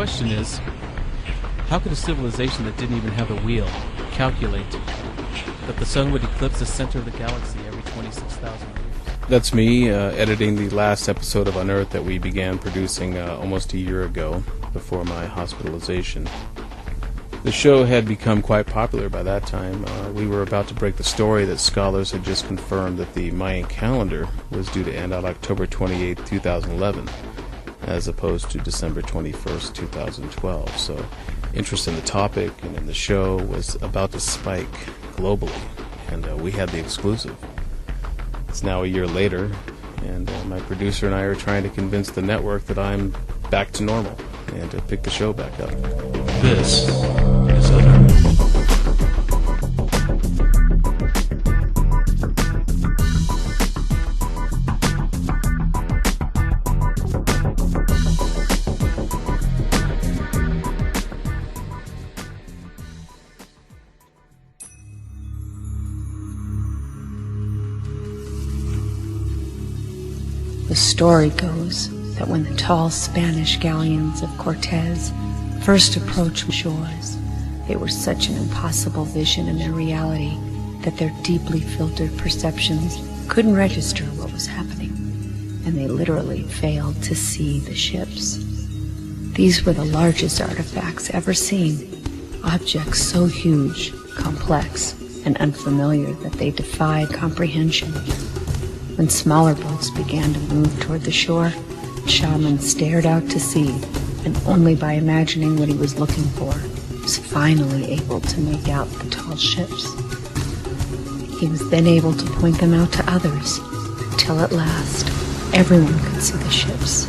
question is, how could a civilization that didn't even have a wheel calculate that the sun would eclipse the center of the galaxy every 26,000 years? That's me editing the last episode of Unearthed that we began producing almost a year ago, before my hospitalization. The show had become quite popular by that time. We were about to break the story that scholars had just confirmed that the Mayan calendar was due to end on October 28, 2011, as opposed to December 21st, 2012. So interest in the topic and in the show was about to spike globally, and we had the exclusive. It's now a year later, and my producer and I are trying to convince the network that I'm back to normal and to pick the show back up. This is Unearthed. The story goes that when the tall Spanish galleons of Cortez first approached shores, they were such an impossible vision in their reality that their deeply filtered perceptions couldn't register what was happening, and they literally failed to see the ships. These were the largest artifacts ever seen, objects so huge, complex, and unfamiliar that they defied comprehension. When smaller boats began to move toward the shore, Shaman stared out to sea, and only by imagining what he was looking for, was finally able to make out the tall ships. He was then able to point them out to others, until at last, everyone could see the ships.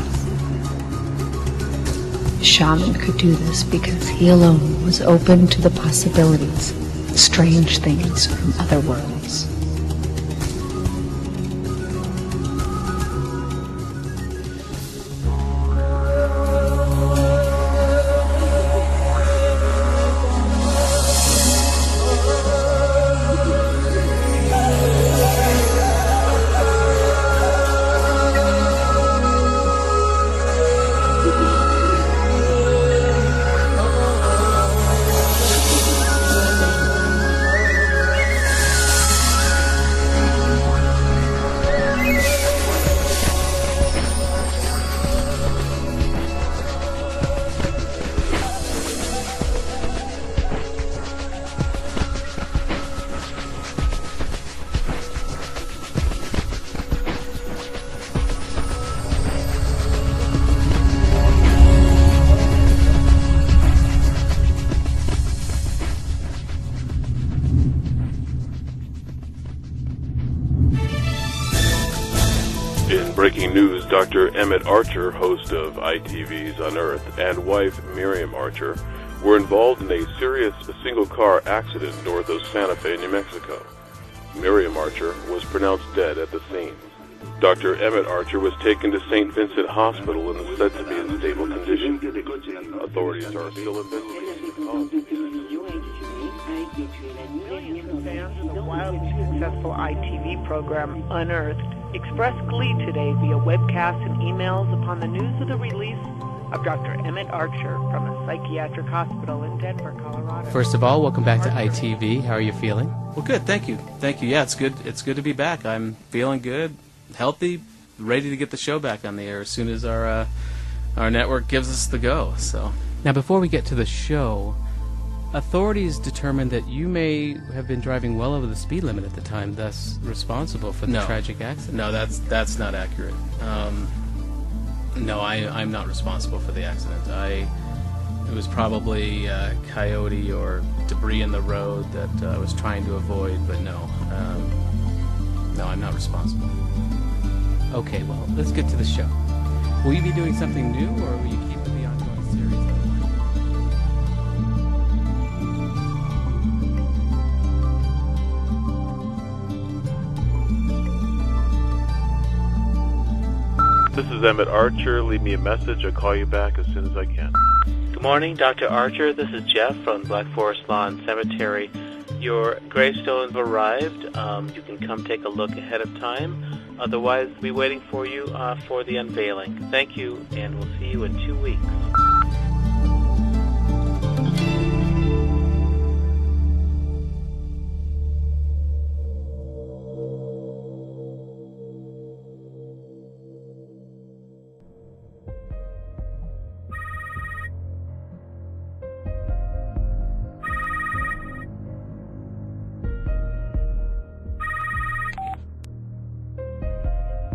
The shaman could do this because he alone was open to the possibilities, strange things from other worlds. In breaking news, Dr. Emmett Archer, host of ITV's Unearthed, and wife Miriam Archer were involved in a serious single-car accident north of Santa Fe, New Mexico. Miriam Archer was pronounced dead at the scene. Dr. Emmett Archer was taken to St. Vincent Hospital and is said to be in stable condition. Authorities are still investigating the cause. Millions of fans of the wildly successful ITV program Unearthed expressed glee today via webcast and emails upon the news of the release of Dr. Emmett Archer from a psychiatric hospital in Denver, Colorado. First of all, welcome back to ITV. How are you feeling? Well, good. Thank you. Yeah, it's good. It's good to be back. I'm feeling good, healthy, ready to get the show back on the air as soon as our network gives us the go. So now, before we get to the show, authorities determined that you may have been driving well over the speed limit at the time, thus responsible for the tragic accident. No, that's not accurate. No, I'm not responsible for the accident. It was probably coyote or debris in the road that I was trying to avoid, but no, I'm not responsible. Okay, well, let's get to the show. Will you be doing something new, or will you keep the ongoing series? This is Emmett Archer. Leave me a message. I'll call you back as soon as I can. Good morning, Dr. Archer. This is Jeff from Black Forest Lawn Cemetery. Your gravestones have arrived. You can come take a look ahead of time. Otherwise, we'll be waiting for you for the unveiling. Thank you, and we'll see you in 2 weeks.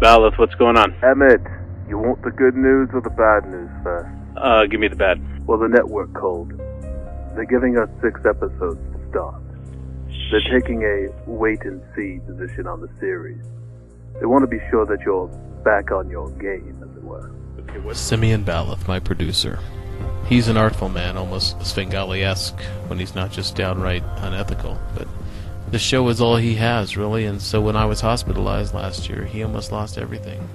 Balith, what's going on? Emmett, you want the good news or the bad news first? Give me the bad. Well, the network called. They're giving us 6 episodes to start. They're taking a wait-and-see position on the series. They want to be sure that you're back on your game, as it were. Simeon Balith, my producer. He's an artful man, almost Svengali-esque, when he's not just downright unethical. But the show is all he has, really, and so when I was hospitalized last year, he almost lost everything.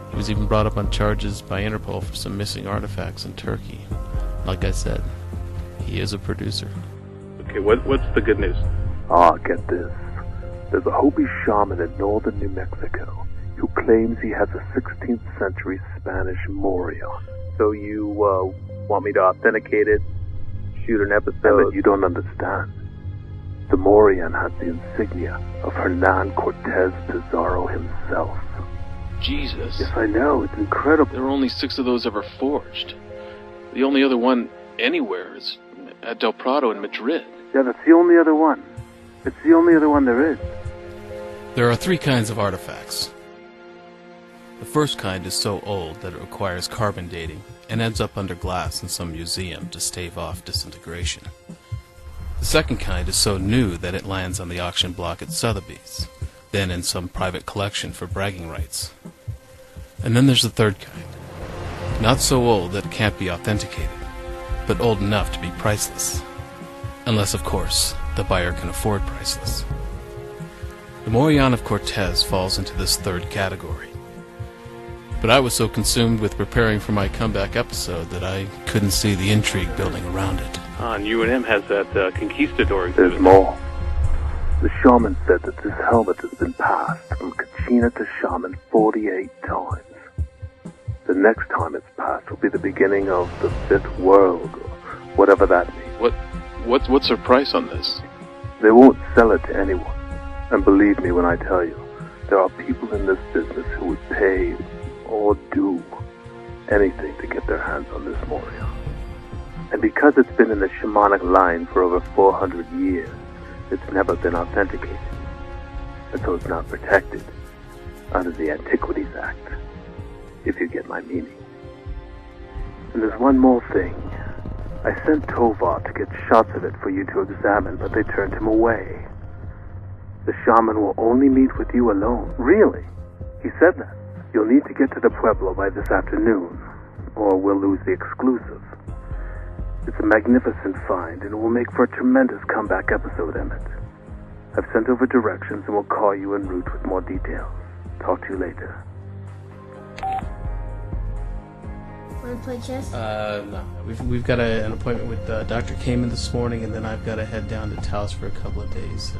He was even brought up on charges by Interpol for some missing artifacts in Turkey. Like I said, he is a producer. Okay, what's the good news? Get this. There's a Hopi shaman in northern New Mexico who claims he has a 16th century Spanish morion. So you, want me to authenticate it, shoot an episode? You don't understand. The morion has the insignia of Hernan Cortez Pizarro himself. Jesus. Yes, I know. It's incredible. There were only 6 of those ever forged. The only other one anywhere is at Del Prado in Madrid. Yeah, that's the only other one. It's the only other one there is. There are 3 kinds of artifacts. The first kind is so old that it requires carbon dating and ends up under glass in some museum to stave off disintegration. The second kind is so new that it lands on the auction block at Sotheby's, then in some private collection for bragging rights. And then there's the third kind. Not so old that it can't be authenticated, but old enough to be priceless. Unless, of course, the buyer can afford priceless. The Morion of Cortez falls into this third category. But I was so consumed with preparing for my comeback episode that I couldn't see the intrigue building around it. And UNM has that Conquistador exhibit. There's more. The shaman said that this helmet has been passed from Kachina to shaman 48 times. The next time it's passed will be the beginning of the 5th world, or whatever that means. What's their price on this? They won't sell it to anyone. And believe me when I tell you, there are people in this business who would pay or do anything to get their hands on this Morion. And because it's been in the shamanic line for over 400 years, it's never been authenticated. And so it's not protected under the Antiquities Act, if you get my meaning. And there's one more thing. I sent Tovar to get shots of it for you to examine, but they turned him away. The shaman will only meet with you alone. Really? He said that. You'll need to get to the Pueblo by this afternoon, or we'll lose the exclusive. It's a magnificent find, and it will make for a tremendous comeback episode, Emmett. I've sent over directions, and we'll call you en route with more details. Talk to you later. Want to play chess? No. We've got an appointment with Dr. Kamen this morning, and then I've got to head down to Taos for a couple of days.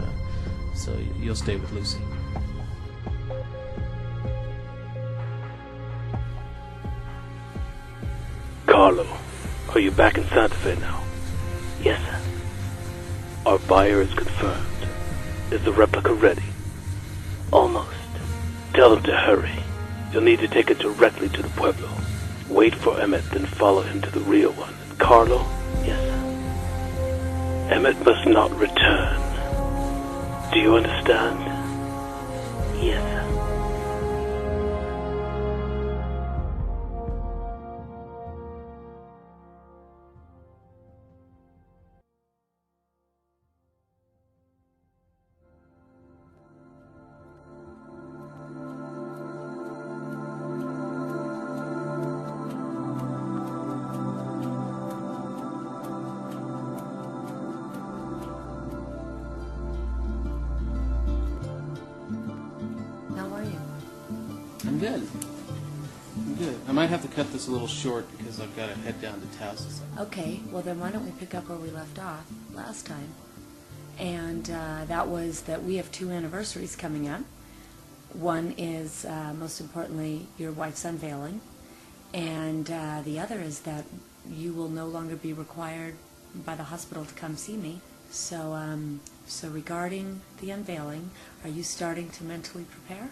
So you'll stay with Lucy. Carlo, are you back in Santa Fe now? Yes, sir. Our buyer is confirmed. Is the replica ready? Almost. Tell him to hurry. You'll need to take it directly to the Pueblo. Wait for Emmett, then follow him to the real one. And Carlo? Yes, sir. Emmett must not return. Do you understand? Yes, sir. I'm good. I might have to cut this a little short because I've got to head down to Taos. Okay, well then why don't we pick up where we left off last time? And that was that we have 2 anniversaries coming up. One is, most importantly, your wife's unveiling. And the other is that you will no longer be required by the hospital to come see me. So, so regarding the unveiling, are you starting to mentally prepare?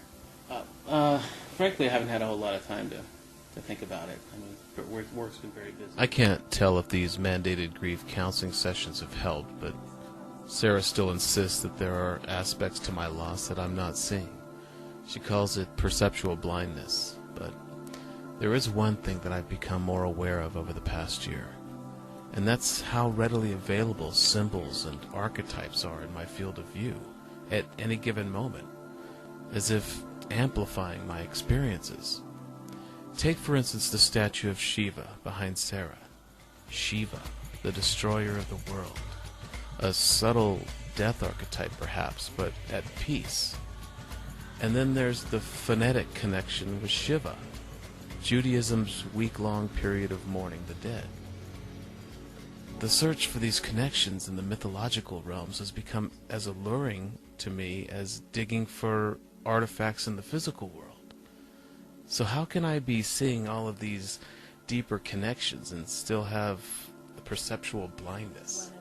Frankly, I haven't had a whole lot of time to think about it. I mean, work's been very busy. I can't tell if these mandated grief counseling sessions have helped, but Sarah still insists that there are aspects to my loss that I'm not seeing. She calls it perceptual blindness, but there is one thing that I've become more aware of over the past year, and that's how readily available symbols and archetypes are in my field of view at any given moment, as if amplifying my experiences. Take, for instance, the statue of Shiva behind Sarah. Shiva, the destroyer of the world. A subtle death archetype, perhaps, but at peace. And then there's the phonetic connection with Shiva, Judaism's week-long period of mourning the dead. The search for these connections in the mythological realms has become as alluring to me as digging for artifacts in the physical world. So how can I be seeing all of these deeper connections and still have the perceptual blindness?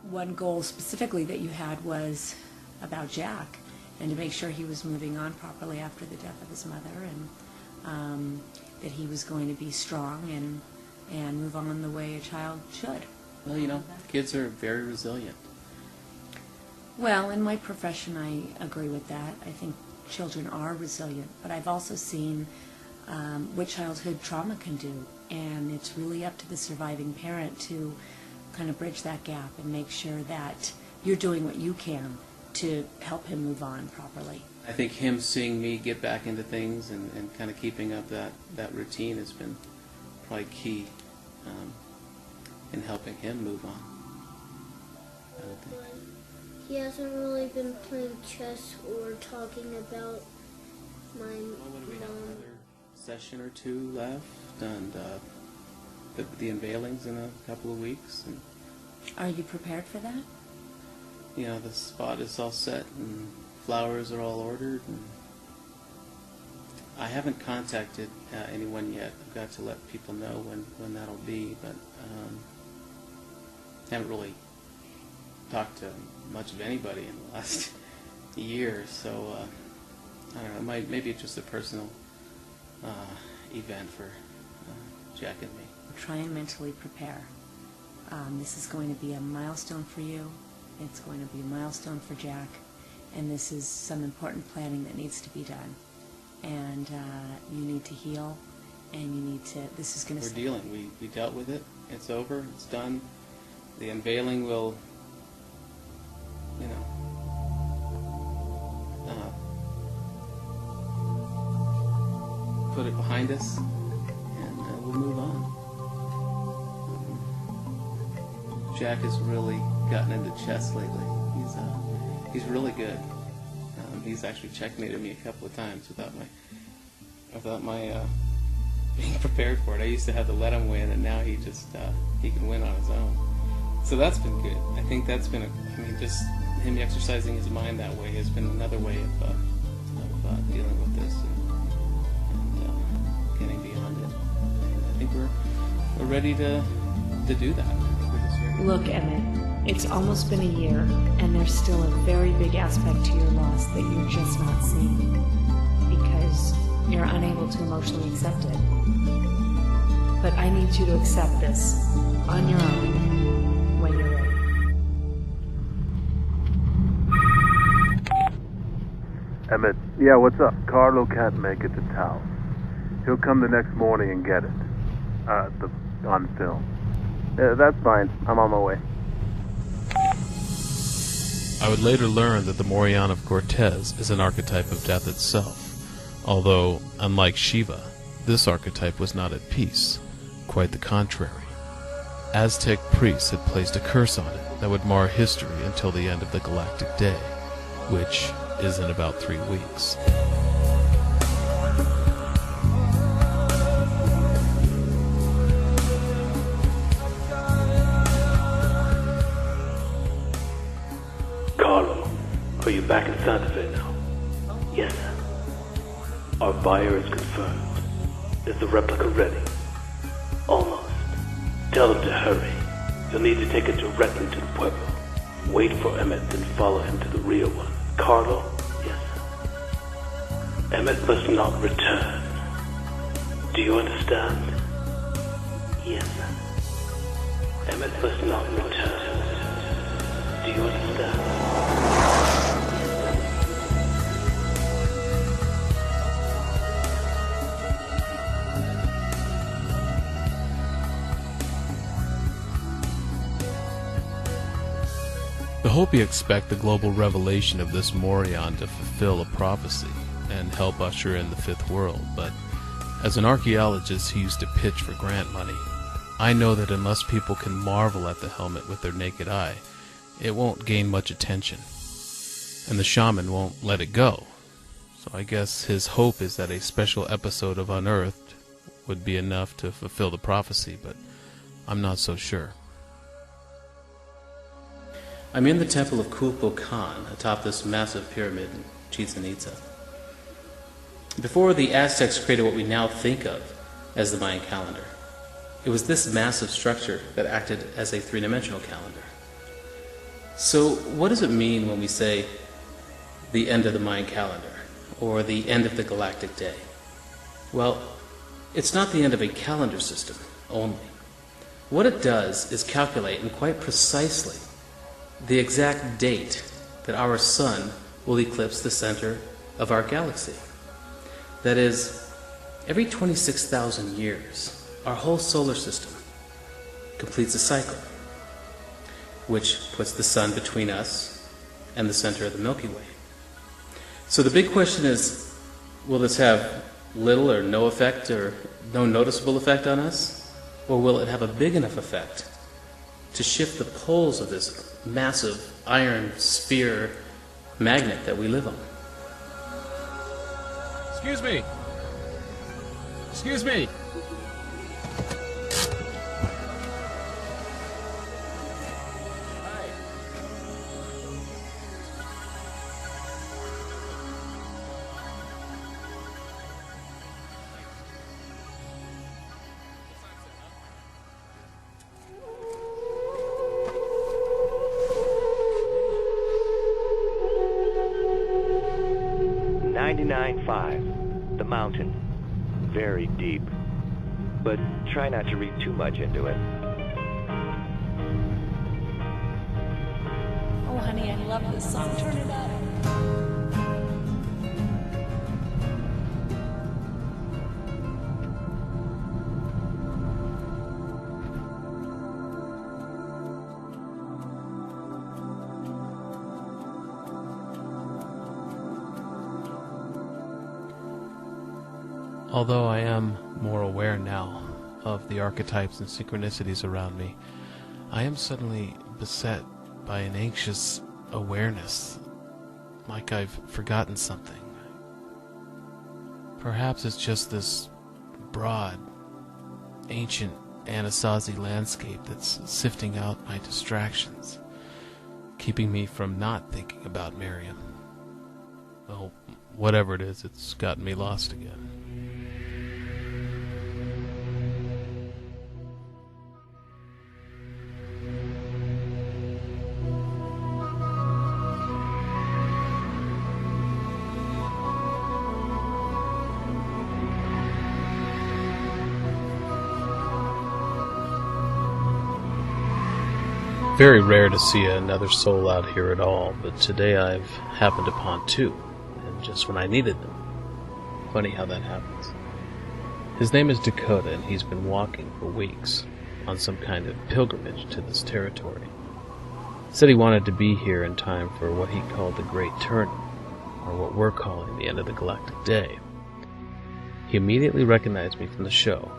One goal specifically that you had was about Jack, and to make sure he was moving on properly after the death of his mother, and that he was going to be strong and move on the way a child should. Well, kids are very resilient. Well, in my profession, I agree with that. I think children are resilient, but I've also seen what childhood trauma can do, and it's really up to the surviving parent to kind of bridge that gap and make sure that you're doing what you can to help him move on properly. I think him seeing me get back into things and kind of keeping up that routine has been probably key in helping him move on, I would think. He hasn't really been playing chess or talking about my What do we have, mom. another session or two left, and the unveiling's in a couple of weeks, and Are you prepared for that? the spot is all set and flowers are all ordered, and I haven't contacted anyone yet. I've got to let people know when that'll be, but haven't really talked to much of anybody in the last year, so I don't know, maybe it's just a personal event for Jack and me. Try and mentally prepare. This is going to be a milestone for you. It's going to be a milestone for Jack, and this is some important planning that needs to be done. And you need to heal, and you need to, this is going to... We're dealing. We dealt with it. It's over. It's done. The unveiling will, put it behind us, and we'll move on. Jack has really gotten into chess lately. He's really good. He's actually checkmated me a couple of times without my being prepared for it. I used to have to let him win, and now he can win on his own. So that's been good. I think that's been just him exercising his mind that way has been another way of dealing with this and getting beyond it. And I think we're ready to do that. Look, Emmett, it's almost been a year, and there's still a very big aspect to your loss that you're just not seeing because you're unable to emotionally accept it. But I need you to accept this on your own when you're ready. Emmett, yeah, what's up? Carlo can't make it to town. He'll come the next morning and get it. On film. That's fine. I'm on my way. I would later learn that the Morion of Cortez is an archetype of death itself, although, unlike Shiva, this archetype was not at peace. Quite the contrary. Aztec priests had placed a curse on it that would mar history until the end of the galactic day, which is in about 3 weeks. Carlo, are you back in Santa Fe now? Yes, sir. Our buyer is confirmed. Is the replica ready? Almost. Tell them to hurry. You'll need to take it directly to the Pueblo. Wait for Emmett, then follow him to the real one. Carlo? Yes, sir. Emmett must not return. Do you understand? Yes, sir. Emmett must not return. Do you understand? hope you expect the global revelation of this Morion to fulfill a prophecy and help usher in the fifth world, but as an archaeologist who used to pitch for grant money, I know that unless people can marvel at the helmet with their naked eye, it won't gain much attention, and the shaman won't let it go. So I guess his hope is that a special episode of Unearthed would be enough to fulfill the prophecy, but I'm not so sure. I'm in the temple of Kukulkan, atop this massive pyramid in Chichen Itza. Before the Aztecs created what we now think of as the Mayan calendar, it was this massive structure that acted as a three-dimensional calendar. So what does it mean when we say the end of the Mayan calendar, or the end of the galactic day? Well, it's not the end of a calendar system only. What it does is calculate, and quite precisely, the exact date that our sun will eclipse the center of our galaxy. That is, every 26,000 years, our whole solar system completes a cycle, which puts the sun between us and the center of the Milky Way. So the big question is, will this have little or no effect or no noticeable effect on us? Or will it have a big enough effect to shift the poles of this massive iron sphere magnet that we live on? Excuse me. Excuse me. The mountain. Very deep. But try not to read too much into it. Oh, honey, I love this song. Turn it up. Although I am more aware now of the archetypes and synchronicities around me, I am suddenly beset by an anxious awareness, like I've forgotten something. Perhaps it's just this broad, ancient Anasazi landscape that's sifting out my distractions, keeping me from not thinking about Miriam. Well, whatever it is, it's gotten me lost again. Very rare to see another soul out here at all, but today I've happened upon two, and just when I needed them. Funny how that happens. His name is Dakota, and he's been walking for weeks on some kind of pilgrimage to this territory. Said he wanted to be here in time for what he called the Great Turning, or what we're calling the end of the galactic day. He immediately recognized me from the show,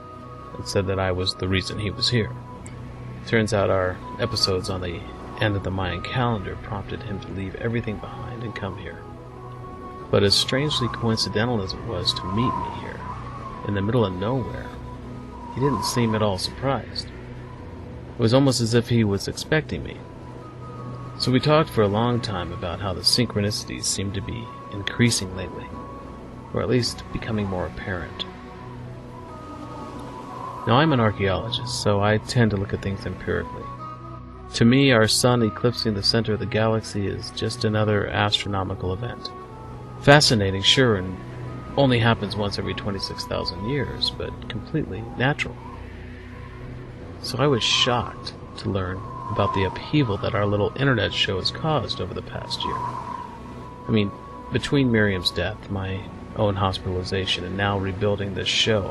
and said that I was the reason he was here. Turns out our episodes on the end of the Mayan calendar prompted him to leave everything behind and come here. But as strangely coincidental as it was to meet me here, in the middle of nowhere, he didn't seem at all surprised. It was almost as if he was expecting me. So we talked for a long time about how the synchronicities seem to be increasing lately, or at least becoming more apparent. Now, I'm an archaeologist, so I tend to look at things empirically. To me, our sun eclipsing the center of the galaxy is just another astronomical event. Fascinating, sure, and only happens once every 26,000 years, but completely natural. So I was shocked to learn about the upheaval that our little internet show has caused over the past year. I mean, between Miriam's death, my own hospitalization, and now rebuilding this show,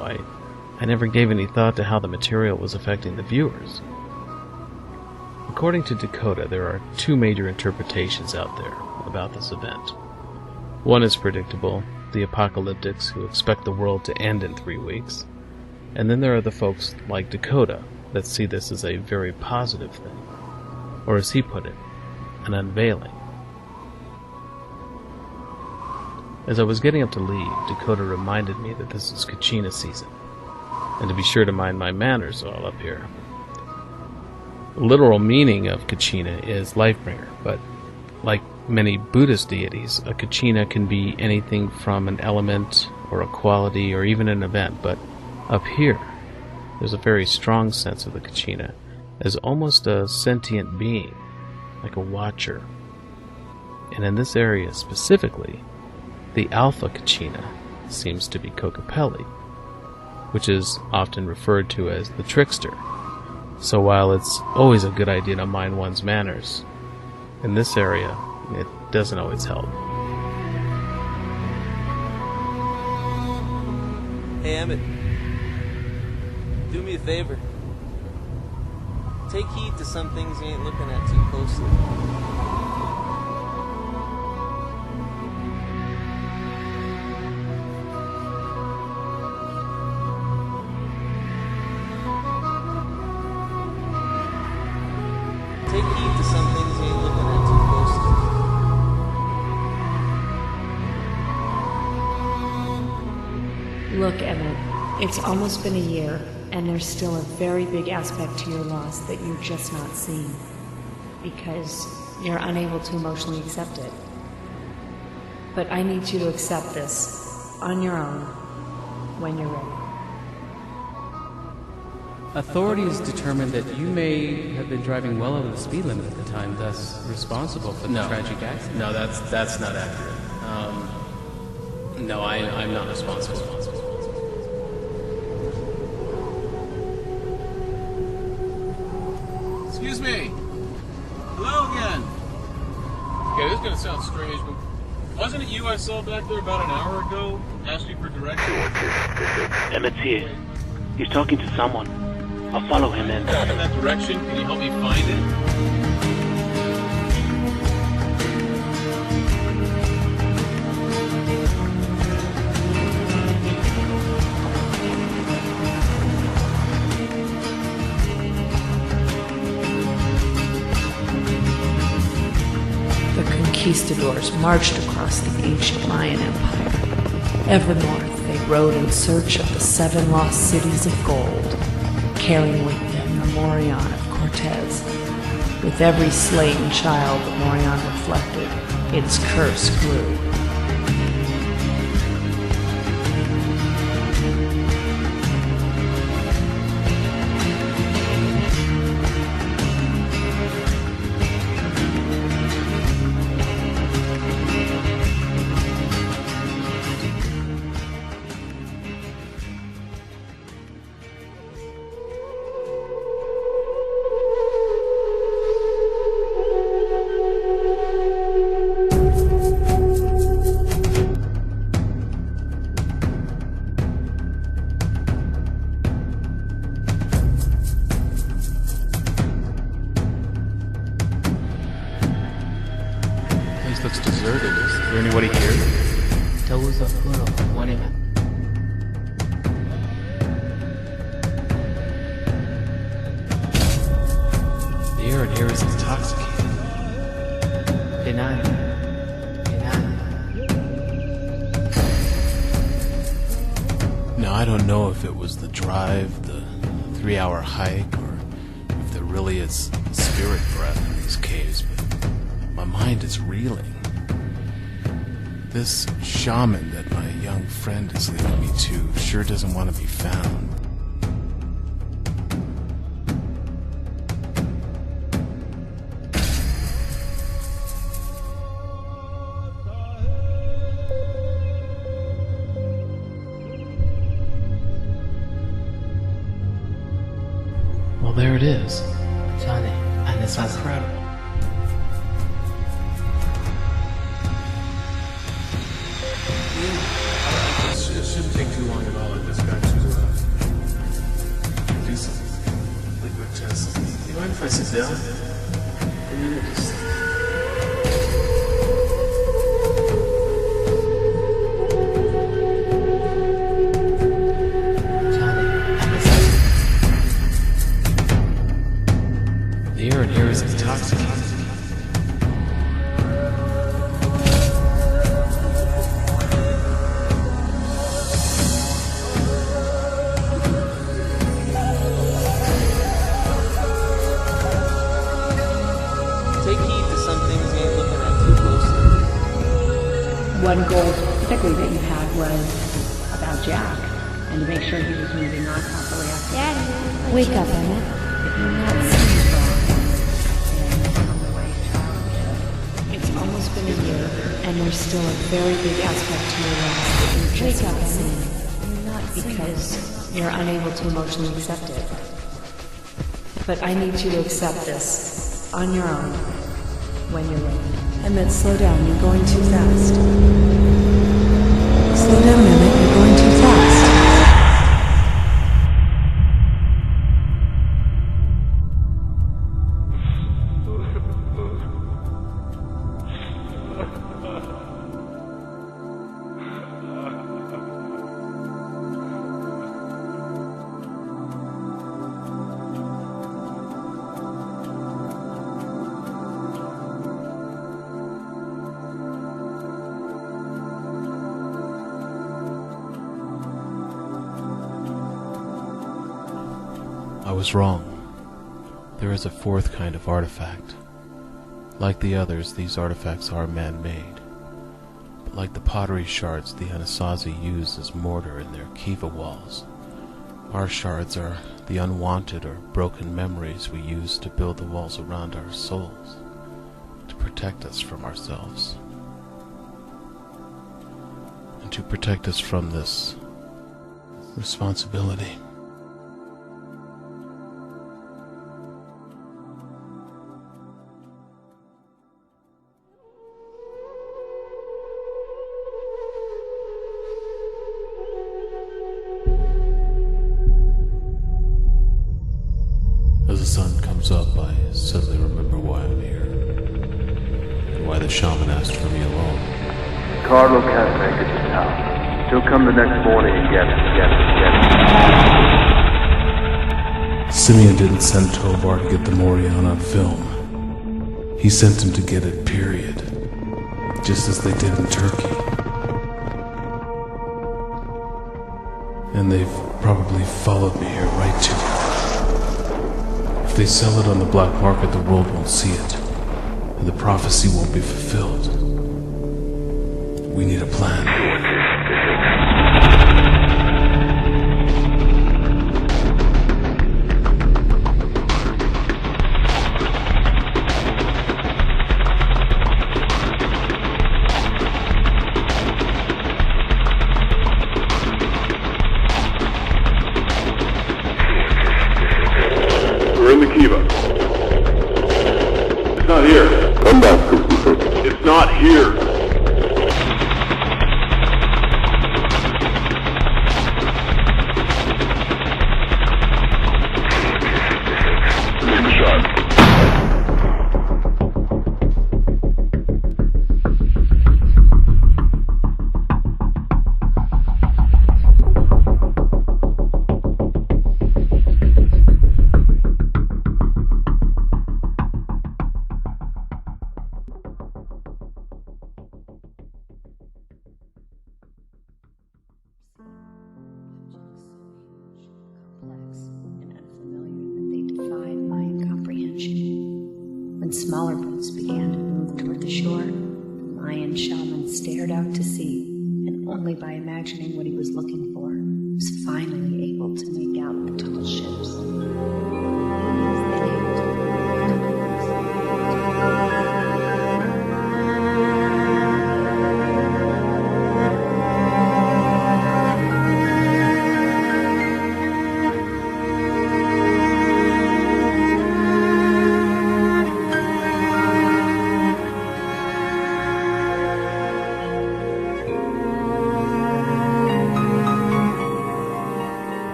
I never gave any thought to how the material was affecting the viewers. Of According to Dakota, there are two major interpretations out there about this event. One is predictable, the apocalyptics who expect the world to end in 3 weeks. And then there are the folks like Dakota that see this as a very positive thing. Or as he put it, an unveiling. As I was getting up to leave, Dakota reminded me that this is Kachina season, and to be sure to mind my manners while up here. The literal meaning of Kachina is Lifebringer, but like many Buddhist deities, a Kachina can be anything from an element or a quality or even an event, but up here, there's a very strong sense of the Kachina as almost a sentient being, like a watcher. And in this area specifically, the Alpha Kachina seems to be Kokopelli, which is often referred to as the trickster. So while it's always a good idea to mind one's manners, in this area, it doesn't always help. Hey, Emmett. Do me a favor. Take heed to some things you ain't looking at too closely. Take heed to some things you ain't looking at too closely. Look, Emmett, it's almost been a year, and there's still a very big aspect to your loss that you're just not seeing, because you're unable to emotionally accept it. But I need you to accept this on your own when you're ready. Authorities determined that you may have been driving well over the speed limit at the time, thus responsible for the tragic accident. No, that's not accurate. No, I'm not responsible. Excuse me. Hello again. Okay, this is gonna sound strange, but wasn't it you I saw back there about an hour ago? Asked you for directions? Emmett's here. He's talking to someone. I'll follow him in. In that direction, can you help me find it? The conquistadors marched across the ancient Mayan Empire. Ever north, they rode in search of the 7 lost cities of gold, carrying with them the Morion of Cortez. With every slain child the Morion reflected, its curse grew. Looks deserted. Is there anybody here? The air in here is intoxicating. Now, I don't know if it was the drive, the 3-hour hike, or if there really is spirit breath in these caves, but my mind is reeling. This shaman that my young friend is leading me to sure doesn't want to be found. Well, there it is. Johnny, and It's incredible. It shouldn't take too long at all if this guy to do some liquid tests. Do you mind if I sit down? Jack, and to make sure he was moving on properly after. Daddy, Wake up, Emmett. If you're not seeing wrong, on the way to it's almost been a year, and there's still a very big aspect to your life that you're just not seeing. You're not because you're unable to emotionally accept it. But I need you to accept this on your own when you're ready. Emmett, slow down. You're going too fast. Slow down, Emmett. You're going too fast. I was wrong. There is a fourth kind of artifact. Like the others, these artifacts are man-made. But like the pottery shards the Anasazi use as mortar in their kiva walls, our shards are the unwanted or broken memories we use to build the walls around our souls, to protect us from ourselves, and to protect us from this responsibility. As the sun comes up, I suddenly remember why I'm here, and why the shaman asked for me alone. Carlo can't make it to town. He'll come the next morning and get it. Simeon didn't send Tovar to get the Morion on film. He sent him to get it, period. Just as they did in Turkey. And they've probably followed me here right to it. If they sell it on the black market, the world won't see it, and the prophecy won't be fulfilled. We need a plan. We're in the Kiva. It's not here. Come back, Christopher. It's not here. Take a shot. When smaller boats began to move toward the shore, the Mayan shaman stared out to sea, and only by imagining what he was looking for, was finally able to make out the tall ships.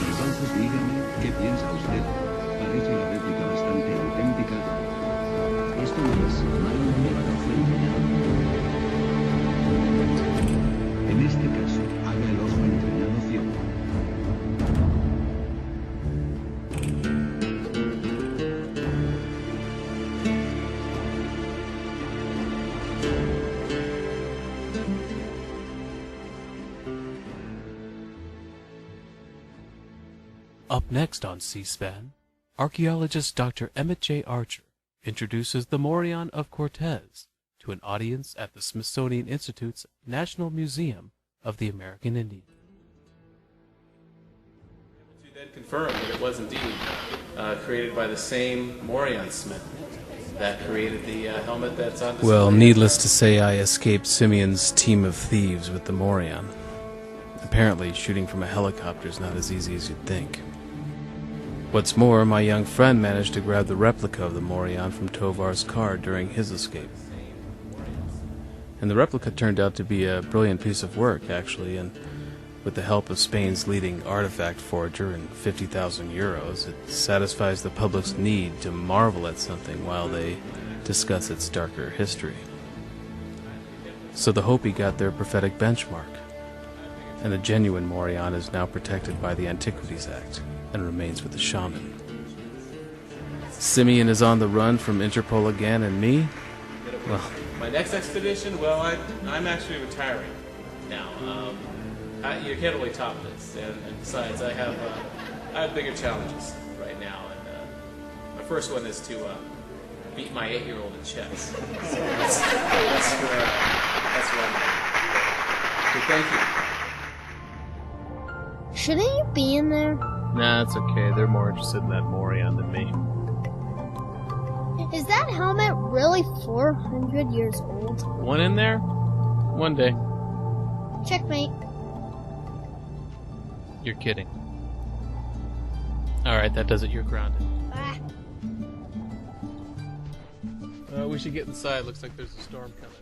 Entonces dígame, ¿qué piensa usted? Parece la réplica bastante auténtica. Esto no es malo ni barazo entrenado. En este caso, haga el ojo entrenado ciego. Up next on C-SPAN, archaeologist Dr. Emmett J. Archer introduces the Morion of Cortez to an audience at the Smithsonian Institute's National Museum of the American Indian. To then confirm that it was indeed created by the same Morion smith that created the helmet that's on display. Well, needless to say, I escaped Simeon's team of thieves with the Morion. Apparently, shooting from a helicopter is not as easy as you'd think. What's more, my young friend managed to grab the replica of the Morion from Tovar's car during his escape. And the replica turned out to be a brilliant piece of work, actually, and with the help of Spain's leading artifact forger and 50,000 euros, it satisfies the public's need to marvel at something while they discuss its darker history. So the Hopi got their prophetic benchmark, and the genuine Morion is now protected by the Antiquities Act and remains with the shaman. Simeon is on the run from Interpol again, and me? Well, my next expedition, well, I'm actually retiring now. You can't really top this, and besides, I have bigger challenges right now, and my first one is to beat my 8-year-old in chess. So that's where I'm at. So thank you. Shouldn't you be in there? Nah, it's okay. They're more interested in that Morion than me. Is that helmet really 400 years old? One in there? One day. Checkmate. You're kidding. Alright, that does it. You're grounded. Ah. We should get inside. Looks like there's a storm coming.